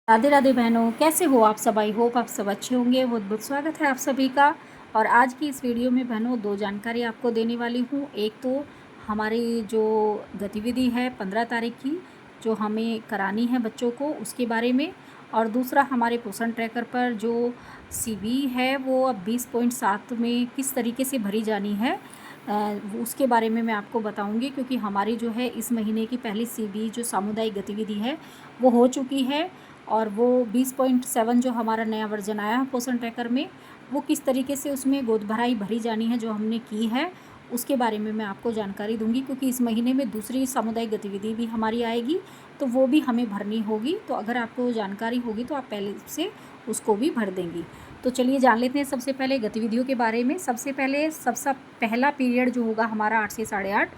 राधे राधे बहनों, कैसे हो आप सब। आई होप आप सब अच्छे होंगे। बहुत बहुत स्वागत है आप सभी का। और आज की इस वीडियो में बहनों दो जानकारी आपको देने वाली हूँ। एक तो हमारी जो गतिविधि है 15 तारीख की जो हमें करानी है बच्चों को, उसके बारे में। और दूसरा हमारे पोषण ट्रैकर पर जो सीवी है वो अब 20.7 में किस तरीके से भरी जानी है उसके बारे में मैं आपको बताऊंगी। क्योंकि हमारी जो है इस महीने की पहली सीवी जो सामुदायिक गतिविधि है वो हो चुकी है। और वो 20.7 जो हमारा नया वर्जन आया है पोषण ट्रैकर में, वो किस तरीके से उसमें गोद भराई भरी जानी है जो हमने की है, उसके बारे में मैं आपको जानकारी दूंगी। क्योंकि इस महीने में दूसरी सामुदायिक गतिविधि भी हमारी आएगी तो वो भी हमें भरनी होगी। तो अगर आपको जानकारी होगी तो आप पहले से उसको भी भर देंगी। तो चलिए जान लेते हैं सबसे पहले गतिविधियों के बारे में। सबसे पहला पीरियड जो होगा हमारा 8 से 8:30,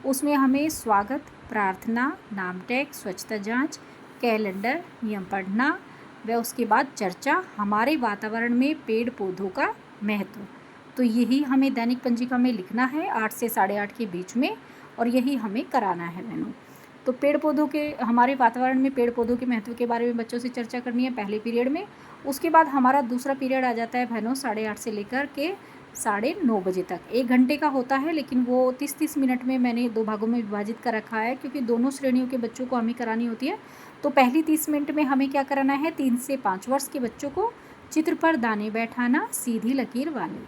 उसमें हमें स्वागत, प्रार्थना, नाम टैग, स्वच्छता जाँच, कैलेंडर, नियम पढ़ना व उसके बाद चर्चा, हमारे वातावरण में पेड़ पौधों का महत्व। तो यही हमें दैनिक पंजिका में लिखना है 8 से 8:30 के बीच में, और यही हमें कराना है बहनों। तो पेड़ पौधों के, हमारे वातावरण में पेड़ पौधों के महत्व के बारे में बच्चों से चर्चा करनी है पहले पीरियड में। उसके बाद हमारा दूसरा पीरियड आ जाता है बहनों 8:30 से लेकर के 9:30 बजे तक। 1 घंटे का होता है, लेकिन वो 30-30 मिनट में मैंने 2 भागों में विभाजित कर रखा है क्योंकि दोनों श्रेणियों के बच्चों को हमें करानी होती है। तो पहली 30 मिनट में हमें क्या कराना है, 3 से 5 वर्ष के बच्चों को चित्र पर दाने बैठाना सीधी लकीर वाले।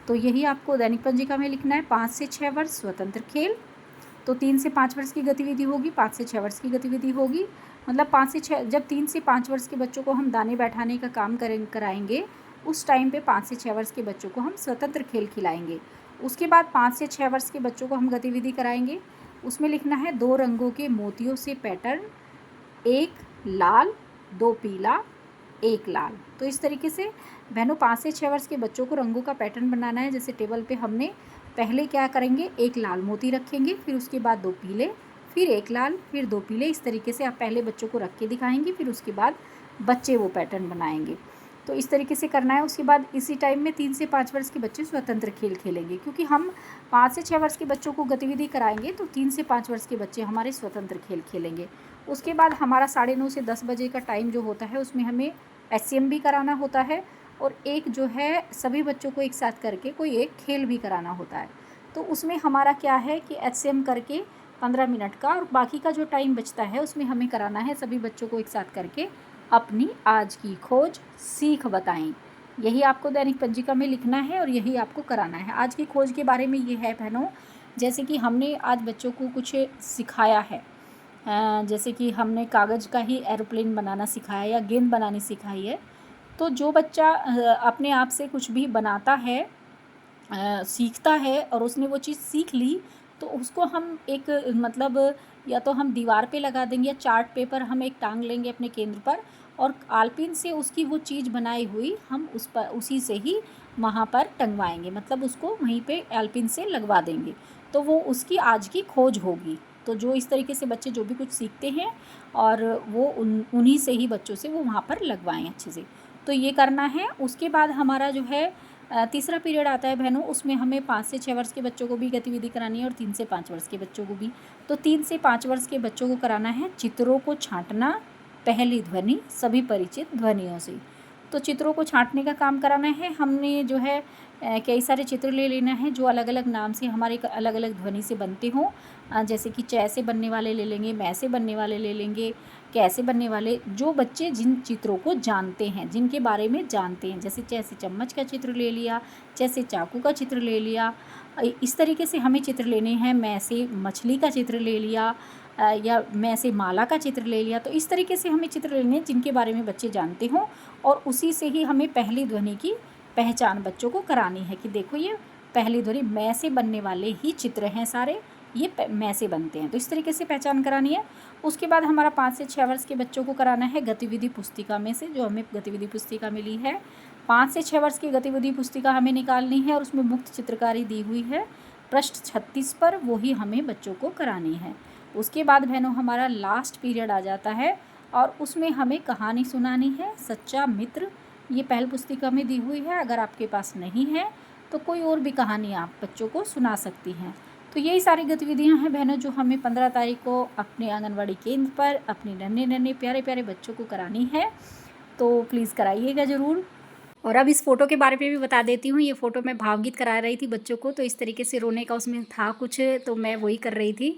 तो यही आपको दैनिक पंजिका में लिखना है। 5 से 6 वर्ष स्वतंत्र खेल। तो 3 से 5 वर्ष की गतिविधि होगी, 5 से 6 वर्ष की गतिविधि होगी। मतलब 5 से 6, जब 3 से 5 वर्ष के बच्चों को हम दाने बैठाने का काम कराएंगे, उस टाइम पे 5 से 6 वर्ष के बच्चों को हम स्वतंत्र खेल खिलाएंगे। उसके बाद 5 से 6 वर्ष के बच्चों को हम गतिविधि कराएंगे। उसमें लिखना है 2 रंगों के मोतियों से पैटर्न, 1 लाल, 2 पीला, 1 लाल। तो इस तरीके से बहनों 5 से 6 वर्ष के बच्चों को रंगों का पैटर्न बनाना है। जैसे टेबल पे हमने पहले क्या करेंगे, 1 लाल मोती रखेंगे, फिर उसके बाद 2 पीले, फिर 1 लाल, फिर 2 पीले। इस तरीके से आप पहले बच्चों को रख के दिखाएंगे, फिर उसके बाद बच्चे वो पैटर्न बनाएंगे। तो इस तरीके से करना है। उसके बाद इसी टाइम में 3 से 5 वर्ष के बच्चे स्वतंत्र खेल खेलेंगे। क्योंकि हम 5 से 6 वर्ष के बच्चों को गतिविधि कराएंगे तो 3 से 5 वर्ष के बच्चे हमारे स्वतंत्र खेल खेलेंगे। उसके बाद हमारा 9:30 से 10 बजे का टाइम जो होता है उसमें हमें एचसीएम भी कराना होता है, और एक जो है सभी बच्चों को एक साथ करके कोई एक खेल भी कराना होता है। तो उसमें हमारा क्या है कि एचसीएम करके 15 मिनट का, और बाकी का जो टाइम बचता है उसमें हमें कराना है सभी बच्चों को एक साथ करके अपनी आज की खोज सीख बताएं। यही आपको दैनिक पंजिका में लिखना है और यही आपको कराना है। आज की खोज के बारे में ये है बहनों, जैसे कि हमने आज बच्चों को कुछ सिखाया है। जैसे कि हमने कागज़ का ही एरोप्लेन बनाना सिखाया या गेंद बनानी सिखाई है। तो जो बच्चा अपने आप से कुछ भी बनाता है, सीखता है, और उसने वो चीज़ सीख ली, तो उसको हम एक मतलब या तो हम दीवार पे लगा देंगे या चार्ट पेपर हम एक टांग लेंगे अपने केंद्र पर, और आलपीन से उसकी वो चीज़ बनाई हुई हम उस पर उसी से ही वहाँ पर टंगवाएंगे। मतलब उसको वहीं पे आलपीन से लगवा देंगे, तो वो उसकी आज की खोज होगी। तो जो इस तरीके से बच्चे जो भी कुछ सीखते हैं, और वो उन्हीं से ही बच्चों से वो वहाँ पर लगवाएं अच्छे से। तो ये करना है। उसके बाद हमारा जो है तीसरा पीरियड आता है बहनों, उसमें हमें 5 से 6 वर्ष के बच्चों को भी गतिविधि करानी है और 3 से 5 वर्ष के बच्चों को भी। तो 3 से 5 वर्ष के बच्चों को कराना है चित्रों को छांटना, पहली ध्वनि सभी परिचित ध्वनियों से। तो चित्रों को छांटने का काम कराना है। हमने जो है कई सारे चित्र ले लेना है जो अलग अलग नाम से हमारे अलग अलग ध्वनि से बनते हों। जैसे कि च से बनने वाले ले लेंगे, मै से बनने वाले ले लेंगे, कैसे बनने वाले, जो बच्चे जिन चित्रों को जानते हैं, जिनके बारे में जानते हैं। जैसे च से चम्मच का चित्र ले लिया, च से चाकू का चित्र ले लिया। इस तरीके से हमें चित्र लेने हैं। मैं से मछली का चित्र ले लिया, या मैं से माला का चित्र ले लिया। तो इस तरीके से हमें चित्र लेने हैं जिनके बारे में बच्चे जानते हों, और उसी से ही हमें पहली ध्वनि की पहचान बच्चों को करानी है कि देखो ये पहली ध्वनि मैं से बनने वाले ही चित्र हैं सारे, ये मैं से बनते हैं। तो इस तरीके से पहचान करानी है। उसके बाद हमारा 5 से 6 वर्ष के बच्चों को कराना है गतिविधि पुस्तिका में से, जो हमें गतिविधि पुस्तिका मिली है। 5 से 6 वर्ष की गतिविधि पुस्तिका हमें निकालनी है, और उसमें मुक्त चित्रकारी दी हुई है पृष्ठ 36 पर, वो ही हमें बच्चों को करानी है। उसके बाद बहनों हमारा लास्ट पीरियड आ जाता है, और उसमें हमें कहानी सुनानी है, सच्चा मित्र। ये पहल पुस्तिका में दी हुई है। अगर आपके पास नहीं है तो कोई और भी कहानी आप बच्चों को सुना सकती हैं। तो यही सारी गतिविधियां हैं बहनों जो हमें 15 तारीख को अपने आंगनवाड़ी केंद्र पर अपने नन्हे नन्हे प्यारे प्यारे बच्चों को करानी है, तो प्लीज़ कराइएगा ज़रूर। और अब इस फ़ोटो के बारे में भी बता देती हूँ। ये फ़ोटो मैं भावगीत करा रही थी बच्चों को, तो इस तरीके से रोने का उसमें था कुछ, तो मैं वही कर रही थी।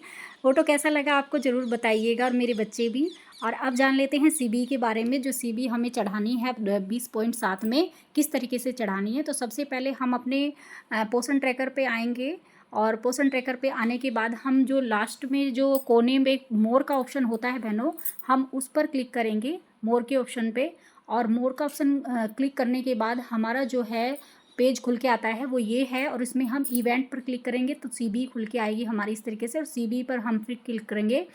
फ़ोटो कैसा लगा आपको ज़रूर बताइएगा, और मेरे बच्चे भी। और अब जान लेते हैं सीबी के बारे में, जो सीबी हमें चढ़ानी है 20.7 में किस तरीके से चढ़ानी है। तो सबसे पहले हम अपने पोषण ट्रैकर पे आएंगे, और पोषण ट्रैकर पे आने के बाद हम जो लास्ट में जो कोने में मोर का ऑप्शन होता है बहनों, हम उस पर क्लिक करेंगे, मोर के ऑप्शन पे। और मोर का ऑप्शन क्लिक करने के बाद हमारा जो है पेज खुल के आता है वो ये है, और इसमें हम इवेंट पर क्लिक करेंगे तो सीबी खुल के आएगी हमारी इस तरीके से, और सीबी पर हम फिर क्लिक करेंगे।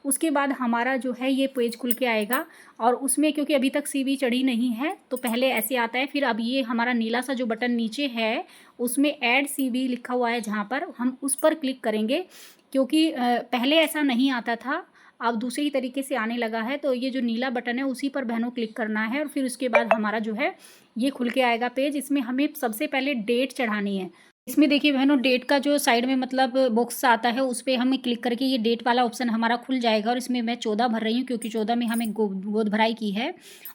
उसके बाद हमारा जो है ये पेज खुल के आएगा, और उसमें क्योंकि अभी तक सीबी चढ़ी नहीं है तो पहले ऐसे आता है, फिर अब ये हमारा नीला सा जो बटन नीचे है उसमें ऐड सीबी लिखा हुआ है, जहाँ पर हम उस पर क्लिक करेंगे। क्योंकि पहले ऐसा नहीं आता था, अब दूसरे ही तरीके से आने लगा है। तो ये जो नीला बटन है उसी पर बहनों क्लिक करना है, और फिर उसके बाद हमारा जो है ये खुल के आएगा पेज। इसमें हमें सबसे पहले डेट चढ़ानी है। इसमें देखिए बहनों, डेट का जो साइड में मतलब बॉक्स आता है उस पर हमें क्लिक करके ये डेट वाला ऑप्शन हमारा खुल जाएगा। और इसमें मैं 14 भर रही हूँ क्योंकि 14 में हमें गोद भराई की है,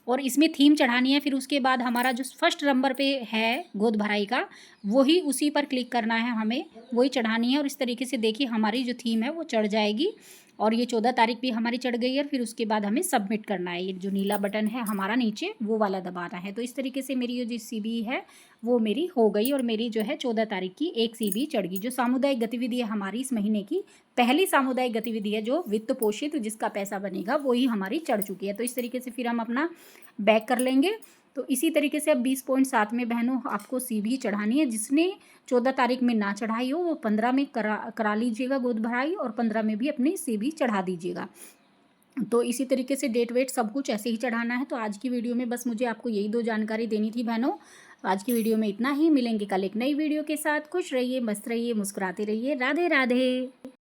और इसमें थीम चढ़ानी है। फिर उसके बाद हमारा जो फर्स्ट नंबर पे है गोद भराई का, वही उसी पर क्लिक करना है, हमें वही चढ़ानी है। और इस तरीके से देखिए हमारी जो थीम है वो चढ़ जाएगी, और ये 14 तारीख भी हमारी चढ़ गई है। फिर उसके बाद हमें सबमिट करना है, ये जो नीला बटन है हमारा नीचे वो वाला दबाना है। तो इस तरीके से मेरी जो सीबी है वो मेरी हो गई, और मेरी जो है 14 तारीख की एक सीबी चढ़ गई। जो सामुदायिक गतिविधि है हमारी इस महीने की पहली सामुदायिक गतिविधि है, जो वित्त पोषित जिसका पैसा बनेगा वही हमारी चढ़ चुकी है। तो इस तरीके से फिर हम अपना बैक कर लेंगे। तो इसी तरीके से अब 20.7 में बहनों आपको सीबी चढ़ानी है। जिसने 14 तारीख में ना चढ़ाई हो वो 15 में करा लीजिएगा गोद भराई, और 15 में भी अपनी सीबी चढ़ा दीजिएगा। तो इसी तरीके से डेट वेट सब कुछ ऐसे ही चढ़ाना है। तो आज की वीडियो में बस मुझे आपको यही 2 जानकारी देनी थी बहनों। आज की वीडियो में इतना ही। मिलेंगे कल एक नई वीडियो के साथ। खुश रहिए, मस्त रहिए, मुस्कुराते रहिए। राधे राधे।